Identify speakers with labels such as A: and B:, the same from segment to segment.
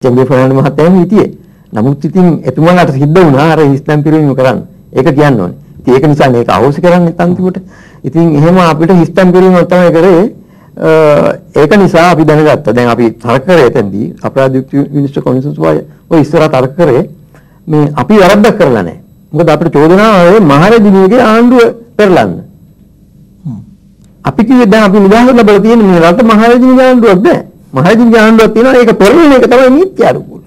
A: චන්ද්‍ර ෆර්නෑන්ඩෝ මහත්තයාම හිටියේ. නමුත් ඉතින් එතුමාලට සිද්ධ වුණා අර හිස්තැන් පිරීම කරන්න. ඒක කියන්න ඕනේ. ඉතින් ඒක නිසා මේක අවශ්‍ය කරන්නේ අන්තිමට. ඉතින් එහෙම අපිට හිස්තැන් පිරීම තමයි කරේ. ඒක නිසා අපි දැනගත්තා. දැන් අපි තර්ක කරේ එතෙන්දී අපරාධ යුක්ති විනිශ්චය කොමිෂන් ඔය ඉස්සරහ තර්ක කරේ මේ අපි වැරද්දක් කරලා නැහැ. මොකද අපිට චෝදනාව ආවේ මහරජුගේ ආණ්ඩුව පෙරලන්න. අපි කිව්වේ දැන් අපි නිදහස ලැබලා තියෙන මේ රට මහරජුගේ ආණ්ඩුවක් නෑ. මහරජුගේ ආණ්ඩුවක් තියෙනවා ඒක පෙරලන එක තමයි නීති අනුකූල.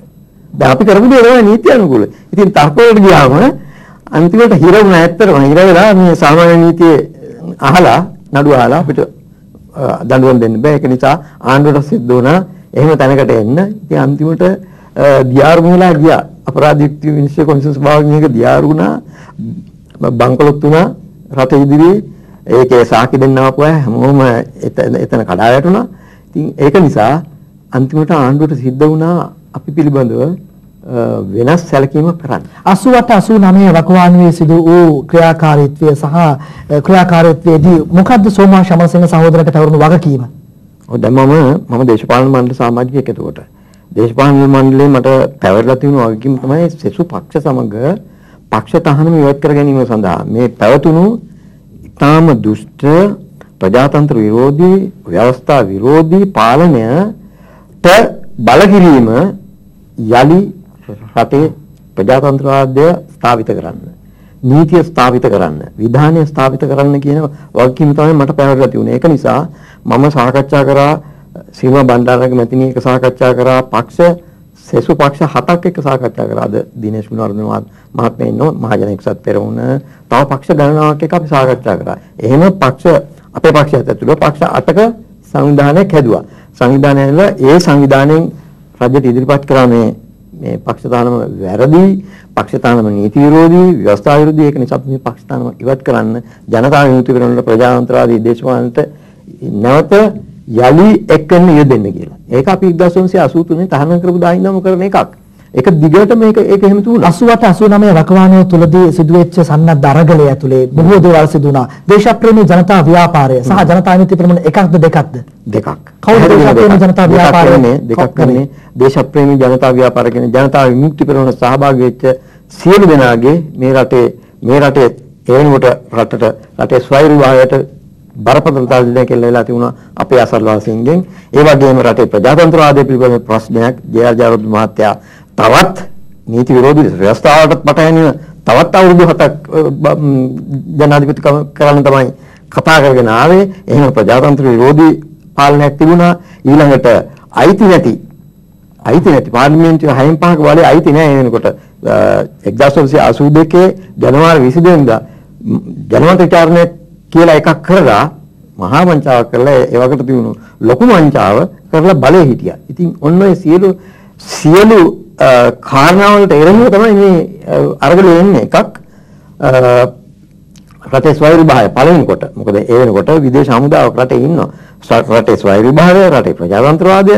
A: දැන් අපි කරපු දේ තමයි නීති අනුකූල. ඉතින් තර්ක වලට ගියාම අන්තිමට හිර වුණා ඇත්තටම හිර වෙලා මේ සාමාන්‍ය නීතියේ අහලා නඩුව අහලා අපිට දඬුවම් දෙන්න බෑ. ඒක නිසා ආණ්ඩුවට සිද්ධ වුණා එහෙම තැනකට එන්න. ඉතින් අන්තිමට දියාරු වෙලා ගියා. අපරාධ යුක්ති විනිශ්චය කොමිෂන් සභාවකින් එක දියාරු වුණා. බංකොලොත් වුණා රට ඉදිරියේ. ඒකේ සාකි දෙන්න ආපු අය හැමෝම එතන කඩා වැටුණා. ඉතින් ඒක නිසා අන්තිමට ආණ්ඩුවට සිද්ධ වුණා අපි පිළිබඳව වෙනස් සැලකීමක් කරන්න.
B: 88 89 වකවානුවේ සිදු වූ ක්‍රියාකාරීත්වය සහ ක්‍රියාකාරීත්වයේදී මොකද්ද සෝමා ශමරසිංහ සහෝදරට පැවරුණු වගකීම?
A: ඔව් දැන් මම දේශපාලන මණ්ඩල සමාජිකයෙක්. එතකොට දේශපාලන මණ්ඩලයේ මට පැවරලා තියෙන වගකීම තමයි සෙසු පක්ෂ සමග පක්ෂ තහනම ඉවත් කර ගැනීම සඳහා මේ පැවතුණු තාම දුෂ්ට ප්‍රජාතන්ත්‍ර විරෝධී ව්‍යවස්ථා විරෝධී පාලනයට බල කිරීම යලි රටේ ප්‍රජාතන්ත්‍රවාදය ස්ථාපිත කරන්න, නීතිය ස්ථාපිත කරන්න, විධානය ස්ථාපිත කරන්න කියන වගකීම තමයි මට පැවරලා තිබුණේ. ඒක නිසා මම සාකච්ඡා කරා සීමා බණ්ඩාරගේ මැතිණිය එක සාකච්ඡා කරා පක්ෂ සෙසු පක්ෂ 7ක් එක්ක සාකච්ඡා කරා. අද දිනේෂ් ගුණවර්ධන මහත්මයා ඉන්නවා මහජන එක්සත් පෙරමුණ තව පක්ෂ ගණනාවක් එක්ක අපි සාකච්ඡා කරා. එහෙම පක්ෂ අපේ පක්ෂයත් ඇතුළේ පක්ෂ 8ක සංවිධානයක් හැදුවා. සංවිධානයල ඒ සංවිධානයෙන් රජයට ඉදිරිපත් කරා මේ පක්ෂ තානම වැරදි, පක්ෂ තානම නීති විරෝධී, ව්‍යවස්ථා විරෝධී. ඒක නිසා මේ පක්ෂ තානම ඉවත් කරන්න ජනතා විමුක්ති පෙරමුණ ප්‍රජාතන්ත්‍රවාදී දේශපාලනට නැවත යලි එක්කෙන්න යෙදෙන්න කියලා. ඒක අපි 1983 තහනම් කරපු දා ඉඳන්ම කරන එකක්. ඒක දිගට මේක එහෙම තුණා. 88 89 වකවානුව තුලදී සිදුවෙච්ච සන්නද්ධ අරගලය ඇතුලේ බොහෝ දේවල් සිදු වුණා. දේශප්‍රේමී ජනතා ව්‍යාපාරය සහ ජනතා විමුක්ති පෙරමුණ එකක්ද දෙකක්ද? දෙකක්.
B: කවුද දේශප්‍රේමී ජනතා ව්‍යාපාරය?
A: දෙකක් කරන්නේ. දේශප්‍රේමී ජනතා ව්‍යාපාර කියන්නේ ජනතා විමුක්ති පෙරමුණ සහභාගී වෙච්ච සියලු දෙනාගේ මේ රටේ එවෙනුවට රටේ ස්වෛරභාවයට බරපතල තාලෙන් කෙල්ලලා තිබුණා අපේ අසල්වාසීන්ගෙන්. ඒ වගේම රටේ ප්‍රජාතන්ත්‍රවාදය පිළිබඳ ප්‍රශ්නයක් ජේ.ආර්. ජයවර්ධන මහත්තයා තවත් නීති විරෝධී ව්‍යවස්ථාවකට පටහැනිව තවත් අවුරුදු 7ක් ජනාධිපතිකම කරන්න තමයි කතා කරගෙන ආවේ. එහෙම ප්‍රජාතන්ත්‍ර විරෝධී පාලනයක් තිබුණා. ඊළඟට අයිති නැති පාර්ලිමේන්තුවේ 6න් 5ක වලේ අයිති නැහැ වෙනකොට 1982 ජනවාරි 22 වෙනිදා ජනමත විචාරණය කියලා එකක් කරලා මහා වංචාවක් කරලා ඒ වකට තිබුණු ලොකු වංචාව කරලා බලේ හිටියා. ඉතින් ඔන්න ඔය සියලු කාරණාවලට එරෙහිව තමයි මේ අරගල එන්නේ. එකක් රටේ ස්වෛරභාවය පළවෙනි කොට. මොකද ඒ වෙනකොට විදේශ හමුදාවක් රටේ ඉන්නවා. රටේ ස්වෛරභාවය, රටේ ප්‍රජාතන්ත්‍රවාදය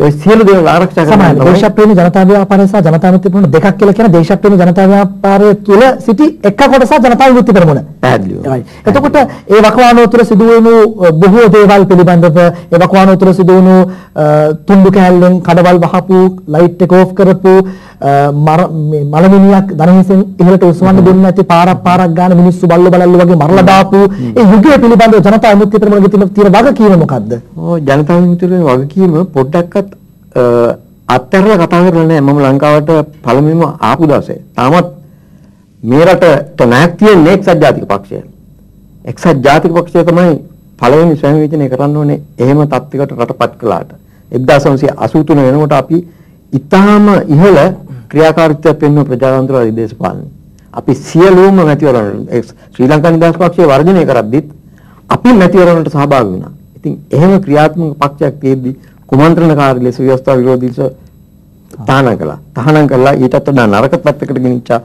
A: ඔය සියලු දේවල් ආරක්ෂා කරනවා.
B: දේශප්‍රේමී ජනතා ව්‍යාපාරය සහ ජනතා විමුක්ති පෙරමුණ දෙකක් කියලා කියන දේශප්‍රේමී ජනතා ව්‍යාපාරය තුල සිටි එක කොටසක් ජනතා විමුක්ති පෙරමුණ.
A: පැහැදිලිව.
B: එතකොට ඒ වකවානුව තුල සිදු වුණු බොහෝ දේවල් පිළිබඳව ඒ වකවානුව තුල සිදු වුණු තුන්දු කැලෙන් කඩවල් වහපු, ලයිට් එක ඕෆ් කරපු, මලමිනියක් දනහිසෙන් ඉහළට උස්වන්න දුන්නේ නැති පාරක් ගන්න මිනිස්සු බල්ලෝ වගේ මරලා දාපු ඒ යුගය පිළිබඳව ජනතා විමුක්ති පෙරමුණගේ තියෙන වගකීම මොකද්ද?
A: ජනතා විමුක්ති පෙරමුණේ වගකීම පොඩ්ඩක්වත් අත්හැරලා කතා කරලා නැහැ. මම ලංකාවට පළමුවෙන්ම ආපු දවසේ තාමත් මේ රටට නැක් තියෙන්නේ එක්සත් ජාතික පක්ෂය. එක්සත් ජාතික පක්ෂය තමයි පළවෙනි ස්වයං විචනය කරන්න ඕනේ. එහෙම තත්ත්වයකට රටපත් කළාට 1983 වෙනකොට අපි ඊටාම ඉහළ ක්‍රියාකාරීත්වයක් පෙන්වන ප්‍රජාතන්ත්‍රවාදී දේශපාලනය. අපි සියලුම මැතිවරණ ශ්‍රී ලංකා නිදහස් පක්ෂය වර්ජනය කරද්දිත් අපි මැතිවරණයට සහභාගී වුණා. ඉතින් එහෙම ක්‍රියාත්මක පක්ෂයක් තියෙද්දි කුමන්ත්‍රණකාරී ලෙස ව්‍යවස්ථා විරෝධීව තහනම් කළා ඊටත් වඩා නරක පැත්තකට ගෙනිච්චා.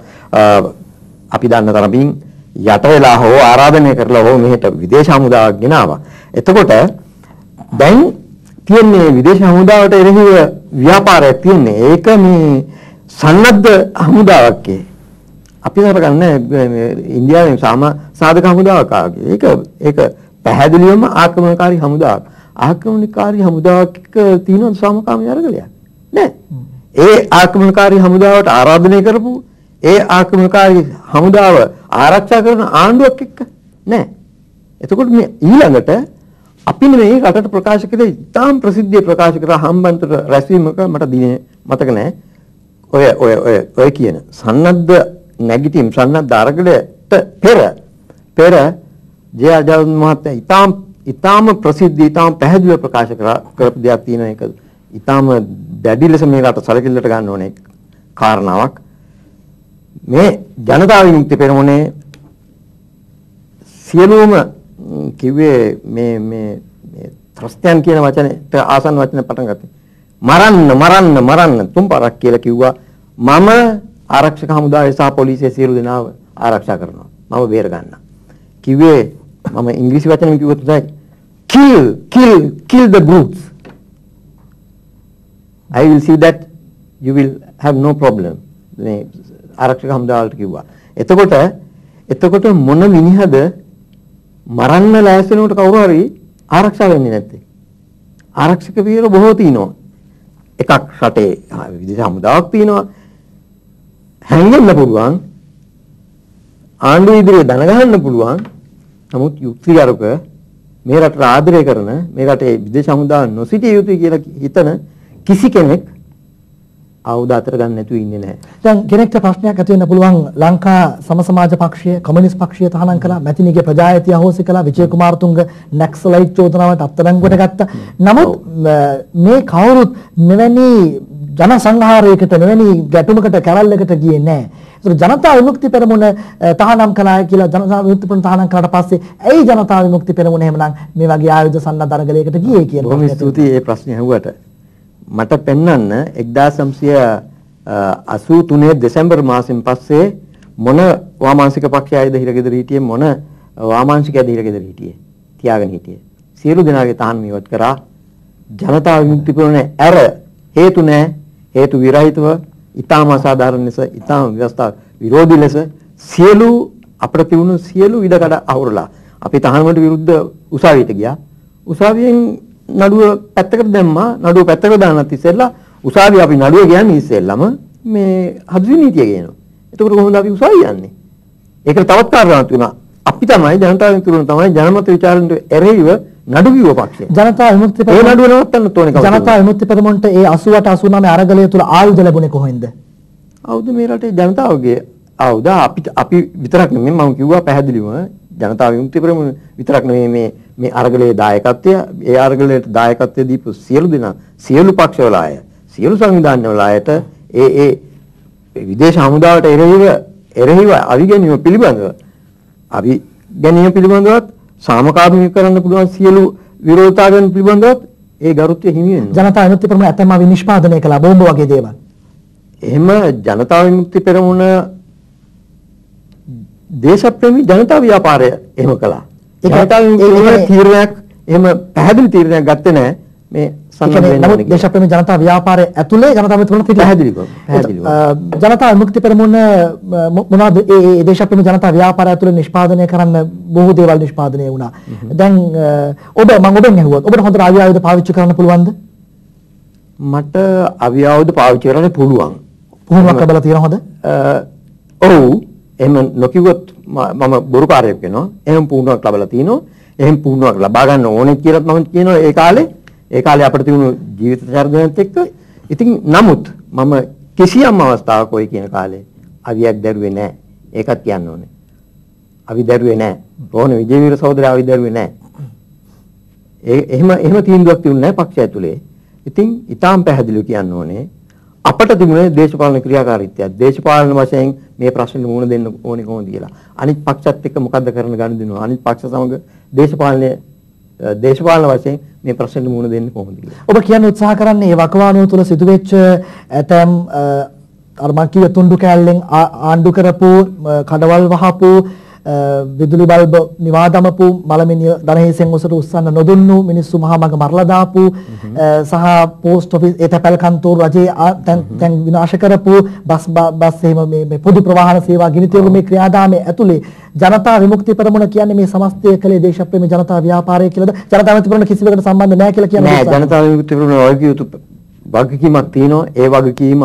A: අපි දන්න තරමින් යට වෙලා හෝ ආරාධනය කරලා හෝ මෙහෙට විදේශ හමුදාවක් ගෙනාවා. එතකොට දැන් තියන්නේ විදේශ හමුදාවට එරෙහිව ව්‍යාපාරයක් තියන්නේ. ඒක මේ සන්නද්ධ හමුදාවක්. අපි කරගන්නේ ඉන්දියාවේ සාධක හමුදාවක් ආගේ. ඒක පැහැදිලිවම ආක්‍රමණකාරී හමුදාවක්. ආක්‍රමණකාරී හමුදාවක් තියෙන සමකාමී අරගලයක් නෑ. ඒ ආක්‍රමණකාරී හමුදාවට ආරාධනය කරපු ඒ ආක්‍රමණකාරී හමුදාව ආරක්ෂා කරන ආණ්ඩුවක් එක්ක නෑ. එතකොට මේ ඊළඟට අපි මේ රටට ප්‍රකාශ කළේ ඉතාම ප්‍රසිද්ධිය ප්‍රකාශ කරා හම්බන්තොට රැස්වීමක මට දිනේ මතක නෑ. ඔය කියන සන්නද්ධ නැගිටීම් සන්නද්ධ අරගලයට පෙර ජයජාත මහත්තයා ඉතාම ප්‍රසිද්ධ ඉතාම පැහැදිලිව ප්‍රකාශ කරපු දෙයක් තියෙනවා. ඒක ඉතාම දැඩි ලෙස මේ රට සැලකිල්ලට ගන්න ඕනේ කාරණාවක්. මේ ජනතා විමුක්ති පෙරමුණේ සියලුම කිව්වේ මේ ත්‍රස්තයන් කියන වචනේට ආසන්න වචන පටන් ගත්තේ. මරන්න තුන්පාරක් කියලා කිව්වා. මම ආරක්ෂක හමුදාවේ සහ පොලිසිය සියලු දෙනාව ආරක්ෂා කරනවා. මම බේර ගන්නවා. කිව්වේ මම ඉංග්‍රීසි වචනෙන් කිව්වොත් උදයි kill the brutes. I will see that you will have no problem. මේ ආරක්ෂක හමුදාවලට කිව්වා. එතකොට මොන මිනිහද මරන්න ලෑස්ති වෙනකොට කවුරු හරි ආරක්ෂා වෙන්නේ නැත්තේ? ආරක්ෂක වීර බොහෝ තිනවා. එකක් රටේ විදේශ හමුදාවක් තියෙනවා. හැංගෙන්න පුළුවන්. ආණ්ඩුව ඉදිරියේ දන ගහන්න පුළුවන්. නමුත් යුක්තිගරුක මේ රටට ආදරය කරන මේ රටේ විදේශ හමුදාව නොසිටිය යුතුයි කියලා හිතන කිසි කෙනෙක් ආයුධ අතර ගන්න නැතුව ඉන්නේ නැහැ.
B: දැන් කෙනෙක්ට ප්‍රශ්නයක් ඇති වෙන්න පුළුවන් ලංකා සම සමාජ පක්ෂය කොමියුනිස්ට් පක්ෂය තහනම් කළා මැතිනිගේ ප්‍රජායතිය අහෝසි කළා විජය කුමාරතුංග නැක්සලයිට් චෝදනාවට අත්අඩංගුවට ගත්තා. නමුත් මේ කවුරුත් මෙවැනි ජන සංහාරයකට මෙවැනි ගැටුමකට කැරල්ලකට ගියේ නැහැ. ඒතර ජනතා විමුක්ති පෙරමුණ තහනම් කළා කියලා ජනතා විමුක්ති පෙරමුණ තහනම් කළාට පස්සේ ඇයි ජනතා විමුක්ති පෙරමුණ එහෙමනම් මේ වගේ ආයුධ සන්නද්ධ අරගලයකට ගියේ කියන
A: බොහොම ස්තුතියි මේ ප්‍රශ්නේ අහුවට. මට පෙන්වන්න 1983 දෙසැම්බර් මාසෙන් පස්සේ මොන වාමාංශික පක්ෂයයිද හිරගෙදර හිටියේ මොන වාමාංශිකයද හිරගෙදර හිටියේ තියාගෙන හිටියේ සියලු දෙනාගේ තහනම් ඉවත් කරා. ජනතා විමුක්ති පෙරමුණ ඇර හේතු නැහැ. හේතු විරහිතව ඊටාම අසාධාරණ ලෙස ඊටාම ව්‍යවස්ථා විරෝධී ලෙස සියලු අපිට තිබුණු සියලු ඉඩකඩ අහුරලා අපි තහනමට විරුද්ධ උසාවියට ගියා. උසාවියෙන් නඩුව පැත්තකට දැම්මා. නඩුව පැත්තකට දාන්නත් ඉස්සෙල්ලා උසාවිය අපි නඩුව කියන්නේ ඉස්සෙල්ලාම මේ හදිසි නීතිය ගේනවා. එතකොට කොහොමද අපි උසාවිය යන්නේ? ඒකට තවත් කාරණාවක් තුනක්. අපි තමයි ජනතා විමුක්ති පෙරමුණ තමයි ජනමත විචාරණයට එරෙහිව නඩු කිව්ව පක්ෂය. ජනතා විමුක්ති පෙරමුණ නඩුව නවත්තන්න ඕනේ කවුද? ජනතා විමුක්ති පෙරමුණට ඒ 88 89 අරගලය තුල ආයුධ ලැබුණේ කොහෙන්ද? ආයුධ මේ රටේ ජනතාවගේ ආයුධ අපි විතරක් නෙමෙයි මම කිව්වා පැහැදිලිව ජනතා විමුක්ති පෙරමුණ විතරක් නෙමෙයි මේ අරගලයේ දායකත්වය ඒ අරගලයට දායකත්වය දීපු සියලු දෙනා සියලු පක්ෂවල අය සියලු සංවිධානවල අයට ඒ විදේශ හමුදාවට එරෙහිව අවිගැනීම පිළිබඳවත් සාමකාමීව කරන්න පුළුවන් සියලු විරෝධතාවයන් පිළිබඳවත් ඒ ගරුත්වය හිමි වෙනවා. ජනතා විමුක්ති පෙරමුණ ඇතැම්ම විනිෂ්පාදනය කළා බෝම්බ වගේ දේවල්. එහෙම ජනතා විමුක්ති පෙරමුණ දේශප්‍රේමී ජනතා ව්‍යාපාරය එහෙම කළා. ජනතා විමුක්ති තීරණයක් එහෙම පැහැදිලි තීරණයක් ගත්තේ නැහැ. මේ සම්බන්ධයෙන් දේශප්‍රේමී ජනතා ව්‍යාපාරය ඇතුලේ ජනතා විමුක්ති පෙරමුණ පැහැදිලිව ජනතා විමුක්ති පෙරමුණ මොනවාද ඒ දේශප්‍රේමී ජනතා ව්‍යාපාරය ඇතුලේ නිෂ්පාදනය කරන්න බොහෝ දේවල් නිෂ්පාදනය වුණා. දැන් මම ඔබෙන් අහුවොත් ඔබට හොඳට ආයුධ පාවිච්චි කරන්න පුළුවන්ද? මට ආයුධ පාවිච්චි කරන්න පුළුවන්. පුහුණුවක් ලැබලා තියෙනවද? ඔව්. එහෙම නොකියුවොත් මම බොරුකාරයෙක් වෙනවා. එහෙම පුහුණුවක් ලැබලා තිනවා. එහෙම පුහුණුවක් ලබා ගන්න ඕනේ කියලා මම කියනවා ඒ කාලේ අපිට තිබුණු ජීවිත චරිතයත් එක්ක. ඉතින් නමුත් මම කිසියම් අවස්ථාවක ඔය කියන කාලේ අවියක් දැරුවේ නැහැ. ඒකත් කියන්න ඕනේ. අවි දැරුවේ නැහැ. රෝහණ විජේවීර සහෝදරයා අවි දැරුවේ නැහැ. එහෙම තීන්දුවක් තියුනේ නැහැ පක්ෂය ඇතුලේ. ඉතින් ඊටාම් පැහැදිලිව කියන්න ඕනේ අපට තිබුණේ දේශපාලන ක්‍රියාකාරීත්වය. දේශපාලන වශයෙන් මේ ප්‍රශ්නෙට මුහුණ දෙන්න ඕනේ කොහොමද කියලා. අනිත් පක්ෂත් එක්ක මොකද්ද කරන්න ගනුදෙනු? අනිත් පක්ෂ සමග දේශපාලන වශයෙන් මේ ප්‍රශ්නෙට මුහුණ දෙන්න කොහොමද කියලා. ඔබ කියන්න උත්සාහ කරන්නේ මේ වකවානුව තුළ සිදුවෙච්ච ඇතැම් අර මං කිව්ව තුන්ඩු කෑල්ලෙන් ආණ්ඩු කරපු කඩවල් වහපු විදුලි බල්බ නිවා දමපු මලමිනිය දනහිසෙන් උසට උස්සන්න නොදුන්නු මිනිස්සු මහා මඟ මරලා දාපු සහ පෝස්ට් ඔෆිස් ඒ තැපැල් කන්තෝරු රජයේ තැන් විනාශ කරපු බස් එහෙම මේ පොදු ප්‍රවාහන සේවා ගිනි තියපු මේ ක්‍රියාදාමයේ ඇතුලේ ජනතා විමුක්ති පෙරමුණ කියන්නේ මේ සමස්තය කලේ දේශප්‍රේමී ජනතා ව්‍යාපාරය කියලාද? ජනතා විමුක්ති පෙරමුණ කිසිවකට සම්බන්ධ නැහැ කියලා කියන්නේ නෑ. ජනතා විමුක්ති පෙරමුණ වගකීමක් තියෙනවා. ඒ වගකීම